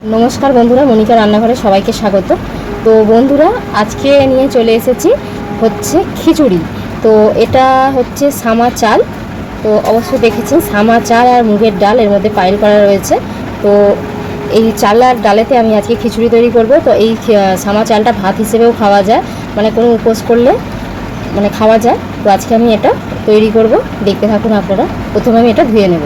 नमस्कार बंधुरा मनिका रान्नाघरे सबाइके स्वागत। तो बंधुरा आज के निये चले एसेछि होच्छे खिचुड़ी। तो एटा होच्छे सामा चाल। तो अवश्य देखेছেন सामा चाल और मुगेर डाल एर मধ্যে पाइल करा रयेছে। तो এই চাল আর ডালেতে আমি আজকে খিচুড়ি তৈরি করব। তো এই সামা চালটা ভাত হিসেবেও খাওয়া যায়, মানে কোনো উপোস করলে মানে খাওয়া যায়। তো আজকে আমি এটা তৈরি করব, দেখতে থাকুন আপনারা। প্রথমে আমি এটা ধুয়ে নেব।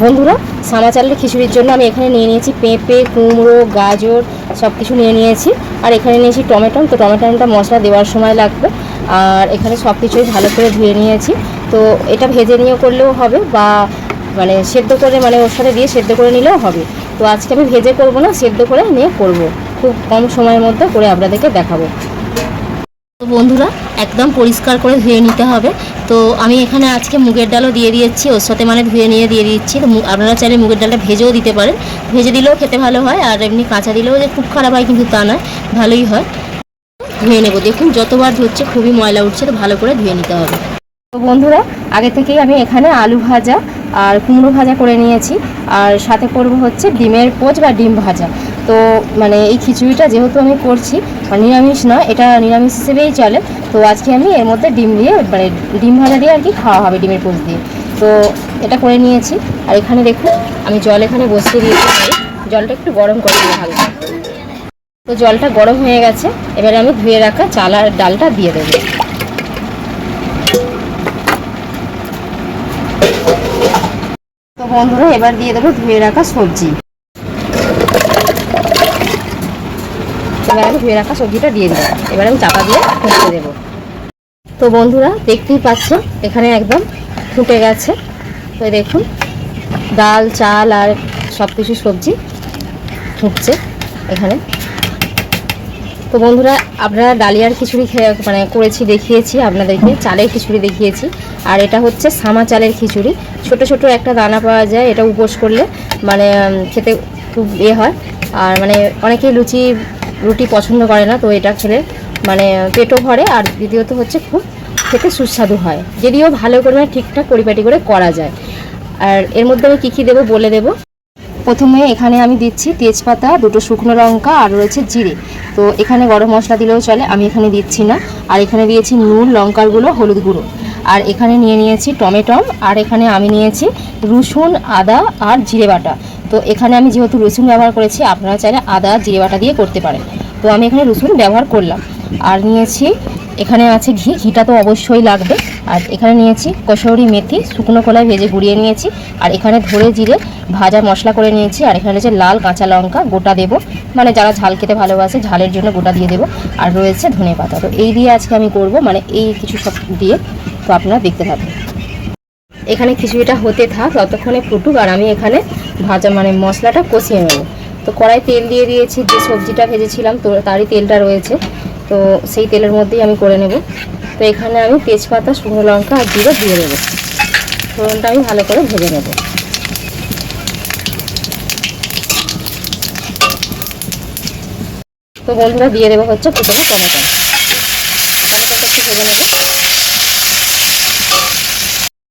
বন্ধুরা সামা চালের খিচুড়ির জন্য আমি এখানে নিয়ে নিয়েছি পেঁপে, কুমড়ো, গাজর সব কিছু নিয়ে নিয়েছি। আর এখানে নিয়েছি টমেটো। তো টমেটোটা মশলা দেওয়ার সময় লাগবে। আর এখানে সব কিছুই ভালো করে ধুয়ে নিয়েছি। তো এটা ভেজে নিয়ে করলেও হবে, বা মানে সেদ্ধ করে মানে ওর সাথে দিয়ে সেদ্ধ করে নিলেও হবে। তো আজকে আমি ভেজে করব না, সেদ্ধ করে নিয়ে করব। খুব কম সময়ের মধ্যে করে আপনাদেরকে দেখাবো। তো বন্ধুরা একদম পরিষ্কার করে ধুয়ে নিতে হবে। তো আমি এখানে আজকে মুগের ডালও দিয়ে দিয়েছি ওর সাথে, মানে ধুয়ে নিয়ে দিয়ে দিচ্ছি। তো আপনারা চাইলে মুগের ডালটা ভেজেও দিতে পারেন, ভেজে দিলেও খেতে ভালো হয়। আর এমনি কাঁচা দিলেও যে খুব খারাপ হয় কিন্তু তা নয়, ভালোই হয়। ধুয়ে নেব। দেখুন যতবার ধুচ্ছে খুবই ময়লা উঠছে, তো ভালো করে ধুয়ে নিতে হবে। তো বন্ধুরা আগে থেকেই আমি এখানে আলু ভাজা আর কুমড়ো ভাজা করে নিয়েছি। আর সাথে করব হচ্ছে ডিমের পোচ বা ডিম ভাজা। তো মানে এই খিচুড়িটা যেহেতু আমি করছি নিরামিষ নয়, এটা নিরামিষ হিসেবেই চলে। তো আজকে আমি এর মধ্যে ডিম দিয়ে মানে ডিম ভাজা দিয়ে আর কি খাওয়া হবে, ডিমের পোচ দিয়ে। তো এটা করে নিয়েছি। আর এখানে দেখুন আমি জল এখানে বসিয়ে দিয়েছি, জলটা একটু গরম করে দিয়ে হালকা। তো জলটা গরম হয়ে গেছে, এবারে আমি ধুয়ে রাখা চাল আর ডালটা দিয়ে দেবো। তো বন্ধুরা এবার দিয়ে দেবো ধুয়ে রাখা সবজি। এবার আমি ধুয়ে রাখা সবজিটা দিয়ে দেবো। এবার আমি চাপা দিয়ে ফুটতে দেবো। তো বন্ধুরা দেখতেই পাচ্ছেন এখানে একদম ফুটে গেছে। তো দেখুন ডাল, চাল আর সব কিছু সবজি ফুটছে এখানে। তো বন্ধুরা আপনারা ডালিয়ার খিচুড়ি মানে করেছি, দেখিয়েছি আপনাদেরকে, চালের খিচুড়ি দেখিয়েছি। আর এটা হচ্ছে সামা চালের খিচুড়ি। ছোট ছোট একটা দানা পাওয়া যায়, এটা উপোস করলে মানে খেতে খুব হয়। আর মানে অনেকেই রুটি পছন্দ করে না, তো এটা খেলে মানে পেটও ভরে। আর দ্বিতীয়ত হচ্ছে খুব খেতে সুস্বাদু হয়, যদিও ভালো করে ঠিকঠাক পরিপাটি করে করা যায়। আর এর মধ্যে আমি কী দেবো বলে দেবো। প্রথমে এখানে আমি দিচ্ছি তেজপাতা, দুটো শুকনো লঙ্কা আর রয়েছে জিরে। তো এখানে গরম মশলা দিলেও চলে, আমি এখানে দিচ্ছি না। আর এখানে দিয়েছি নুন, লঙ্কার গুঁড়ো, হলুদ গুঁড়ো। আর এখানে নিয়ে নিয়েছি টমেটো। আর এখানে আমি নিয়েছি রসুন, আদা আর জিরে বাটা। তো এখানে আমি যেহেতু রসুন ব্যবহার করেছি, আপনারা চাইলে আদা জিরে বাটা দিয়ে করতে পারেন। তো আমি এখানে রসুন ব্যবহার করলাম। আর নিয়েছি এখানে আছে ঘিটা তো অবশ্যই লাগবে। আর এখানে নিয়েছি কসৌরি মেথি, শুকনো কলায় ভেজে গুঁড়িয়ে নিয়েছি। আর এখানে ধরে জিরে ভাজা মশলা করে নিয়েছি। আর এখানে রয়েছে লাল কাঁচা লঙ্কা গোটা দেবো, মানে যারা ঝাল খেতে ভালোবাসে ঝালের জন্য গোটা দিয়ে দেবো। আর রয়েছে ধনেপাতা। তো এই দিয়ে আজকে আমি করব, মানে এই কিছু সব দিয়ে। তো আপনারা দেখতে থাকুন। এখানে খিচুড়িটা হতে থাক, ততক্ষণে ফুটুক। আর আমি এখানে ভাজা মানে মশলাটা কষিয়ে নেব। তো কড়াই তেল দিয়ে দিয়েছি, যে সবজিটা ভেজেছিলাম তো তারই তেলটা রয়েছে। তো সেই তেলের মধ্যেই আমি করে নেব। তো এখানে আমি তেজপাতা, শুকনো লঙ্কা আর জিরে দিয়ে দেবো। ফোড়নটা আমি ভালো করে ভেজে নেব। তো বন্ধুরা দিয়ে দেবো হচ্ছে প্রথমে টমেটো। টমেটোটা একটু ভেজে নেব।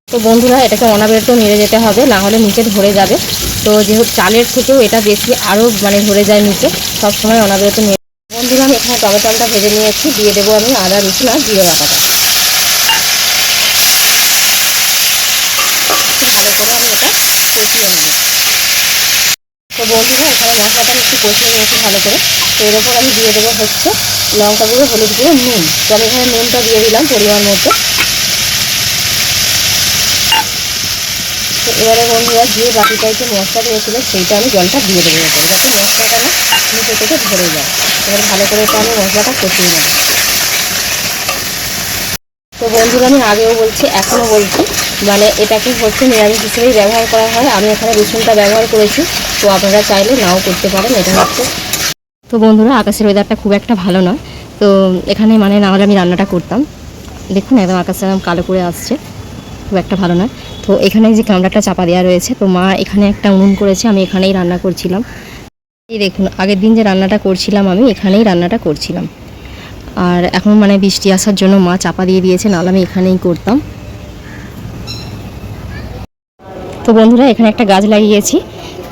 তো বন্ধুরা এটাকে অনাবেরত নেড়ে যেতে হবে, না হলে নিচে ধরে যাবে। তো যেহেতু চালের থেকেও এটা বেশি আরও মানে ধরে যায় নিচে, সবসময় অনাবেরত নেড়ে। বন্ধুরা আমি এখানে টমেটোটা ভেজে নিয়েছি, দিয়ে দেবো আমি আদা, রসুন আর জিরে বাটাটা। ভালো করে আমি এটা কষিয়ে নেব। তো বন্ধুরা এখানে মশলাটা আমি একটু কষিয়ে নিয়েছি ভালো করে। তো এর ওপর আমি দিয়ে দেবো হচ্ছে লঙ্কা গুঁড়ো, হলুদ গুঁড়ো, নুন। তো আমি এখানে নুনটা দিয়ে দিলাম পরিমাণ মতো। তো এবারে বন্ধুরা যে বাটিটাইতে মশলা দিয়েছিল সেইটা আমি জলটা দিয়ে দেবো এতে, যাতে মশলাটা না নিচে থেকে ধরে যায়। এবার ভালো করে এটা আমি মশলাটা কষিয়ে নেব। তো বন্ধুরা আমি আগেও বলছি, এখনও বলছি, মানে এটাকে হচ্ছে নিরামিষ হিসেবেই ব্যবহার করা হয়। আমি এখানে রসুনটা ব্যবহার করেছি, তো আপনারা চাইলে নাও করতে পারেন। এটা হচ্ছে। তো বন্ধুরা আকাশের ওয়েদারটা খুব একটা ভালো নয়। তো এখানে মানে না হলে আমি রান্নাটা করতাম। দেখুন একদম আকাশটা একদম কালো করে আসছে, খুব একটা ভালো নয়। তো এখানে যে কামড়াটা চাপা দেওয়া রয়েছে, তো মা এখানে একটা উনুন করেছে, আমি এখানেই রান্না করছিলাম। এই দেখুন আগের দিন যে রান্নাটা করছিলাম আমি এখানেই রান্নাটা করছিলাম। আর এখন মানে বৃষ্টি আসার জন্য মা চাপা দিয়ে দিয়েছে, নাহলে আমি এখানেই করতাম। তো বন্ধুরা এখানে একটা গাছ লাগিয়েছি,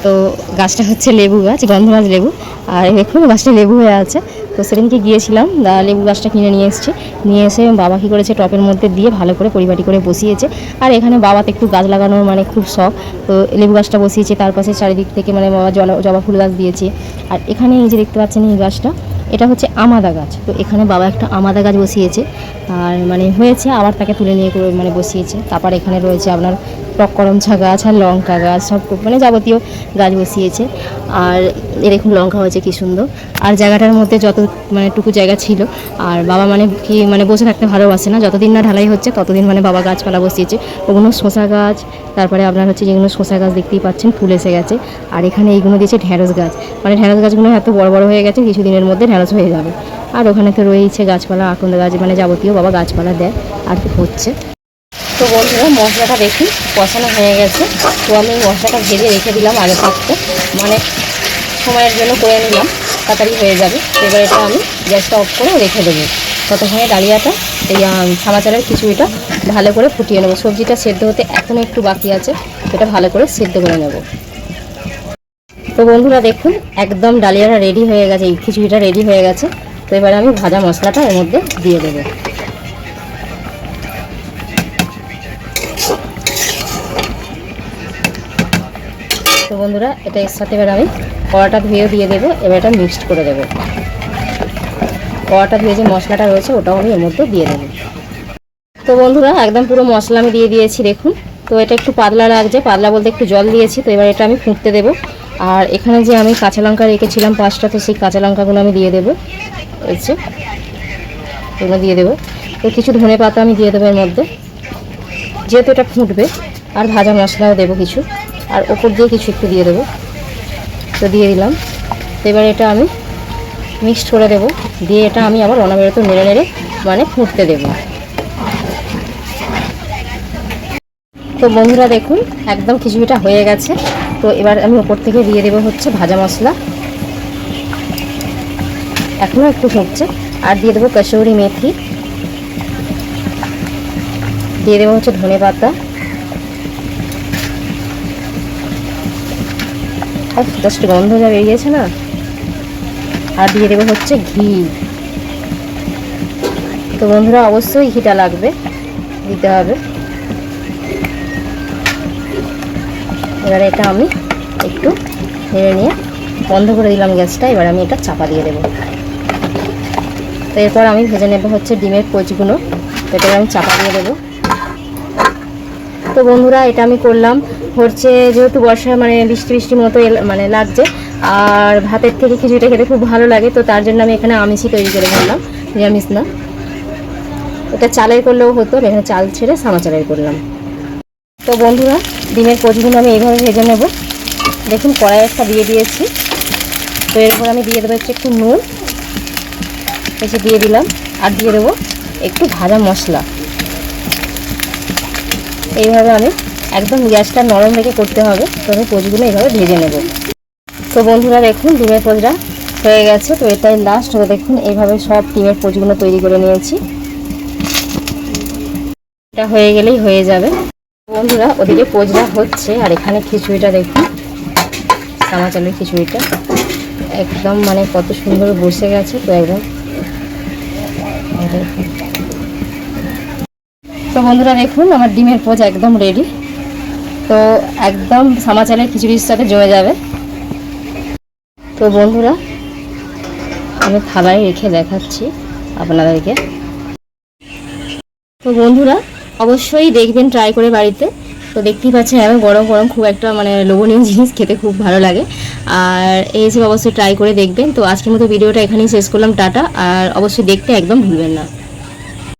তো গাছটা হচ্ছে লেবু গাছ, গন্ধরাজ লেবু। আর দেখুন গাছটা লেবু হয়ে আছে। তো সেদিনকে গিয়েছিলাম, লেবু গাছটা কিনে নিয়ে এসেছি। নিয়ে এসে বাবা কী করেছে, টপের মধ্যে দিয়ে ভালো করে পরিপাটি করে বসিয়েছে। আর এখানে বাবাতে একটু গাছ লাগানোর মানে খুব শখ, তো লেবু গাছটা বসিয়েছে। তার পাশে চারিদিক থেকে মানে বাবা জবা ফুল গাছ দিয়েছে। আর এখানে এই যে দেখতে পাচ্ছেন এই গাছটা, এটা হচ্ছে আমাদা গাছ। তো এখানে বাবা একটা আমাদা গাছ বসিয়েছে, আর মানে হয়েছে আবার তাকে তুলে নিয়ে মানে বসিয়েছে। তারপর এখানে রয়েছে আপনার টককরমচা গাছ আর লঙ্কা গাছ, সব মানে যাবতীয় গাছ বসিয়েছে। আর দেখুন লঙ্কা হয়েছে কি সুন্দর। আর জায়গাটার মধ্যে যত মানে টুকু জায়গা ছিল, আর বাবা মানে কি মানে বসে থাকতে ভালোবাসে না, যতদিন না ঢালাই হচ্ছে ততদিন মানে বাবা গাছপালা বসিয়েছে। ওগুলো শসা গাছ, তারপরে আপনার হচ্ছে যেগুলো শসা গাছ দেখতেই পাচ্ছেন ফুল এসে গেছে। আর এখানে এইগুলো দিয়েছে ঢ্যাঁড়স গাছ, মানে ঢ্যাঁড়স গাছগুলো এত বড় বড় হয়ে গেছে, কিছুদিনের মধ্যে ঢ্যাঁড়স হয়ে যাবে। আর ওখানে তো রয়েছে গাছপালা, আকন্দ গাছ, মানে যাবতীয় বাবা গাছপালা দেয় আর হচ্ছে। তো বন্ধুরা মশলাটা দেখি কষানো হয়ে গেছে। তো আমি মশলাটা ভেজে রেখে দিলাম আগে থাকতে, মানে সময়ের জন্য করে নিলাম, তাড়াতাড়ি হয়ে যাবে। এবার এটা আমি গ্যাসটা অফ করে রেখে দেবো। ততক্ষণে ডালিয়াটা এই ছামা চালের খিচুড়িটা ভালো করে ফুটিয়ে নেবো। সবজিটা সেদ্ধ হতে এখনও একটু বাকি আছে, এটা ভালো করে সেদ্ধ করে নেব। তো বন্ধুরা দেখুন একদম ডালিয়াটা রেডি হয়ে গেছে, এই খিচুড়িটা রেডি হয়ে গেছে। তো এবার আমি ভাজা মশলাটা এর মধ্যে দিয়ে দেবো। তো বন্ধুরা এটা এর সাথে এবার আমি কড়াটা ধুয়ে দিয়ে দেবো। এবার এটা মিক্সড করে দেবো। কড়াটা ধুয়ে যে মশলাটা রয়েছে ওটাও আমি এর মধ্যে দিয়ে দেবো। তো বন্ধুরা একদম পুরো মশলা আমি দিয়ে দিয়েছি দেখুন। তো এটা একটু পাতলা লাগছে, পাতলা বলতে একটু জল দিয়েছি। তো এবার এটা আমি ফুটতে দেবো। আর এখানে যে আমি কাঁচা লঙ্কা রেখেছিলাম 5টা, তো সেই কাঁচা লঙ্কাগুলো আমি দিয়ে দেবো। এগুলো দিয়ে দেবো। তো কিছু ধনে পাতা আমি দিয়ে দেবো এর মধ্যে, যেহেতু এটা ফুটবে। আর ভাজা মশলাও দেবো কিছু, আর ওপর দিয়ে কিছু একটু দিয়ে দেবো। তো দিয়ে দিলাম। তো এবার এটা আমি মিক্সড করে দেবো। দিয়ে এটা আমি আবার অনবরত নেড়ে নেড়ে মানে ফুটতে দেবো। তো বন্ধুরা দেখুন একদম খিচুড়িটা হয়ে গেছে। তো এবার আমি ওপর থেকে দিয়ে দেবো হচ্ছে ভাজা মশলা, এখনও একটু ফুটছে। আর দিয়ে দেবো কসুরি মেথি, দিয়ে দেবো হচ্ছে ধনে পাতা, আর জাস্ট গন্ধ যা বেরিয়েছে না। আর দিয়ে দেবো হচ্ছে ঘি। তো বন্ধুরা অবশ্যই ঘিটা লাগবে, দিতে হবে। এবারে এটা আমি একটু নেড়ে নিয়ে বন্ধ করে দিলাম গ্যাসটা। এবার আমি এটা চাপা দিয়ে দেবো। তো এরপর আমি ভেজে নেব হচ্ছে ডিমের কোচগুলো, এটা আমি চাপা দিয়ে দেবো। তো বন্ধুরা এটা আমি করলাম হচ্ছে যেহেতু বর্ষা মানে বৃষ্টি বৃষ্টির মতো মানে লাগছে, আর ভাতের থেকে খিচুড়িটা খেতে খুব ভালো লাগে। তো তার জন্য আমি এখানে আমিষই তৈরি করে ফেললাম, নিরামিষ না। এটা চালের করলেও হতো, এখানে চাল ছেড়ে সামা চালের করলাম। তো বন্ধুরা ডিমের কোচগুলো আমি এইভাবে ভেজে নেব। দেখুন কড়াই একটা দিয়ে দিয়েছি। তো এরপর আমি দিয়ে দেবো একটু নুন, এসে দিয়ে দিলাম। আর দিয়ে দেবো একটু ভাজা মশলা। এইভাবে আমি একদম গ্যাসটা নরম রেখে করতে হবে। তো আমি কোচগুলো এইভাবে ভেজে নেব। তো বন্ধুরা দেখুন ডিমের কোচটা হয়ে গেছে। তো এটাই লাস্ট। দেখুন এইভাবে সব ডিমের কোচগুলো তৈরি করে নিয়েছি। এটা হয়ে গেলেই হয়ে যাবে। বন্ধুরা ওদিকে কোচটা হচ্ছে, আর এখানে খিচুড়িটা দেখুন, সামা চালের খিচুড়িটা একদম মানে কত সুন্দর বসে গেছে। তো একদম তো বন্ধুরা দেখুন আমার ডিমের পোচ একদম রেডি। তো একদম সামা চালের খিচুড়ির সাথে জমে যাবে। তো বন্ধুরা আমি থালায় রেখে দেখাচ্ছি আপনাদেরকে। তো বন্ধুরা অবশ্যই দেখবেন ট্রাই করে বাড়িতে। তো দেখতেই পাচ্ছেন এখন গরম গরম খুব একটা মানে লোভনীয় জিনিস, খেতে খুব ভালো লাগে। আর এই সব অবশ্যই ট্রাই করে দেখবেন। তো আজকের মতো ভিডিওটা এখানেই শেষ করলাম, টাটা। আর অবশ্যই দেখতে একদম ভুলবেন না।